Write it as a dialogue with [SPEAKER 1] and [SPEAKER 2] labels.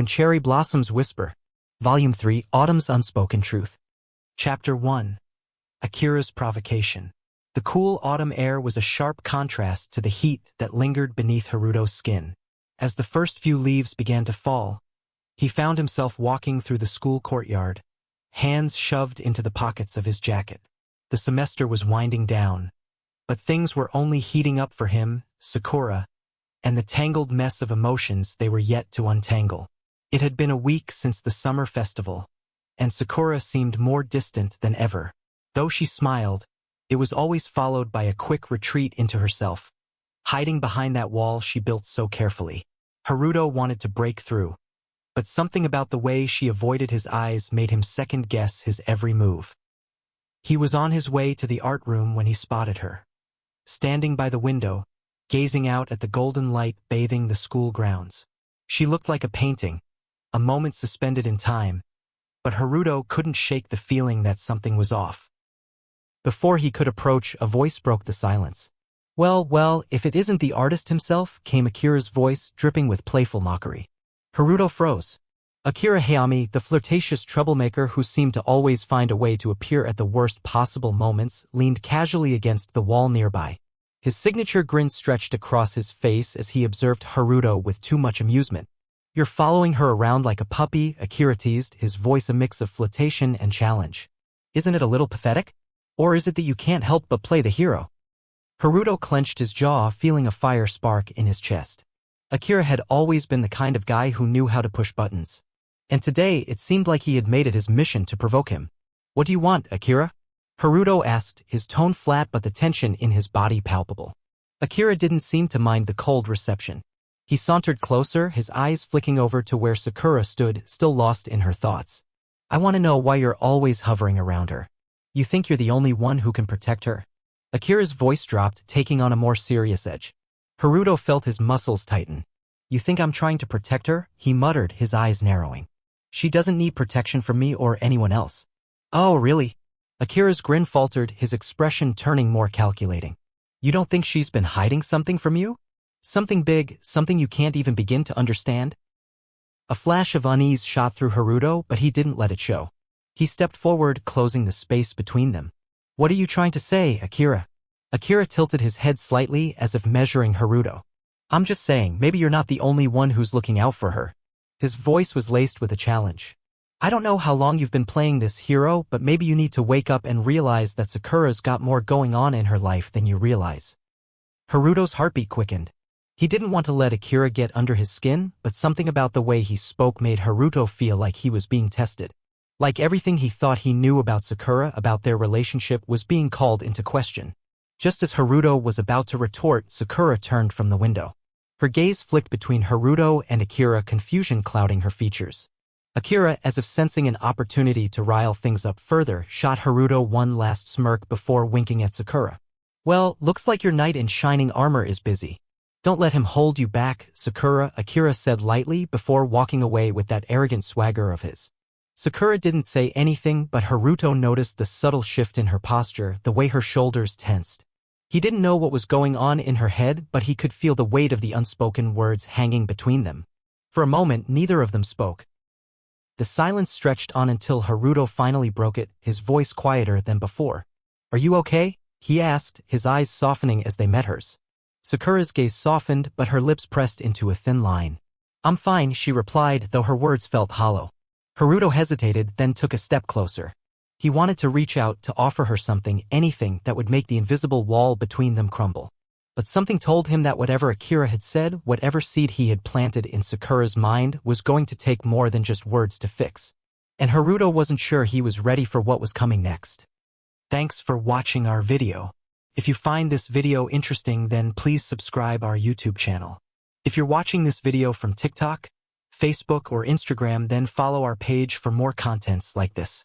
[SPEAKER 1] When Cherry Blossoms Whisper. Volume 3, Autumn's Unspoken Truth. Chapter 1. Akira's Provocation. The cool autumn air was a sharp contrast to the heat that lingered beneath Haruto's skin. As the first few leaves began to fall, he found himself walking through the school courtyard, hands shoved into the pockets of his jacket. The semester was winding down, but things were only heating up for him, Sakura, and the tangled mess of emotions they were yet to untangle. It had been a week since the summer festival, and Sakura seemed more distant than ever. Though she smiled, it was always followed by a quick retreat into herself, hiding behind that wall she built so carefully. Haruto wanted to break through, but something about the way she avoided his eyes made him second-guess his every move. He was on his way to the art room when he spotted her, standing by the window, gazing out at the golden light bathing the school grounds. She looked like a painting, a moment suspended in time, but Haruto couldn't shake the feeling that something was off. Before he could approach, a voice broke the silence. Well, if it isn't the artist himself," came Akira's voice, dripping with playful mockery. Haruto froze. Akira Hayami, the flirtatious troublemaker who seemed to always find a way to appear at the worst possible moments, leaned casually against the wall nearby. His signature grin stretched across his face as he observed Haruto with too much amusement. "You're following her around like a puppy," Akira teased, his voice a mix of flirtation and challenge. "Isn't it a little pathetic? Or is it that you can't help but play the hero?" Haruto clenched his jaw, feeling a fire spark in his chest. Akira had always been the kind of guy who knew how to push buttons. And today it seemed like he had made it his mission to provoke him. "What do you want, Akira?" Haruto asked, his tone flat but the tension in his body palpable. Akira didn't seem to mind the cold reception. He sauntered closer, his eyes flicking over to where Sakura stood, still lost in her thoughts. "I want to know why you're always hovering around her. You think you're the only one who can protect her?" Akira's voice dropped, taking on a more serious edge. Haruto felt his muscles tighten. "You think I'm trying to protect her?" he muttered, his eyes narrowing. "She doesn't need protection from me or anyone else." "Oh, really?" Akira's grin faltered, his expression turning more calculating. "You don't think she's been hiding something from you? Something big, something you can't even begin to understand?" A flash of unease shot through Haruto, but he didn't let it show. He stepped forward, closing the space between them. "What are you trying to say, Akira?" Akira tilted his head slightly, as if measuring Haruto. "I'm just saying, maybe you're not the only one who's looking out for her." His voice was laced with a challenge. "I don't know how long you've been playing this hero, but maybe you need to wake up and realize that Sakura's got more going on in her life than you realize." Haruto's heartbeat quickened. He didn't want to let Akira get under his skin, but something about the way he spoke made Haruto feel like he was being tested. Like everything he thought he knew about Sakura, about their relationship, was being called into question. Just as Haruto was about to retort, Sakura turned from the window. Her gaze flicked between Haruto and Akira, confusion clouding her features. Akira, as if sensing an opportunity to rile things up further, shot Haruto one last smirk before winking at Sakura. "Well, looks like your knight in shining armor is busy. Don't let him hold you back, Sakura," Akira said lightly before walking away with that arrogant swagger of his. Sakura didn't say anything, but Haruto noticed the subtle shift in her posture, the way her shoulders tensed. He didn't know what was going on in her head, but he could feel the weight of the unspoken words hanging between them. For a moment, neither of them spoke. The silence stretched on until Haruto finally broke it, his voice quieter than before. "Are you okay?" he asked, his eyes softening as they met hers. Sakura's gaze softened, but her lips pressed into a thin line. "I'm fine," she replied, though her words felt hollow. Haruto hesitated, then took a step closer. He wanted to reach out to offer her something, anything that would make the invisible wall between them crumble. But something told him that whatever Akira had said, whatever seed he had planted in Sakura's mind, was going to take more than just words to fix. And Haruto wasn't sure he was ready for what was coming next. Thanks for watching our video. If you find this video interesting, then please subscribe our YouTube channel. If you're watching this video from TikTok, Facebook, or Instagram, then follow our page for more contents like this.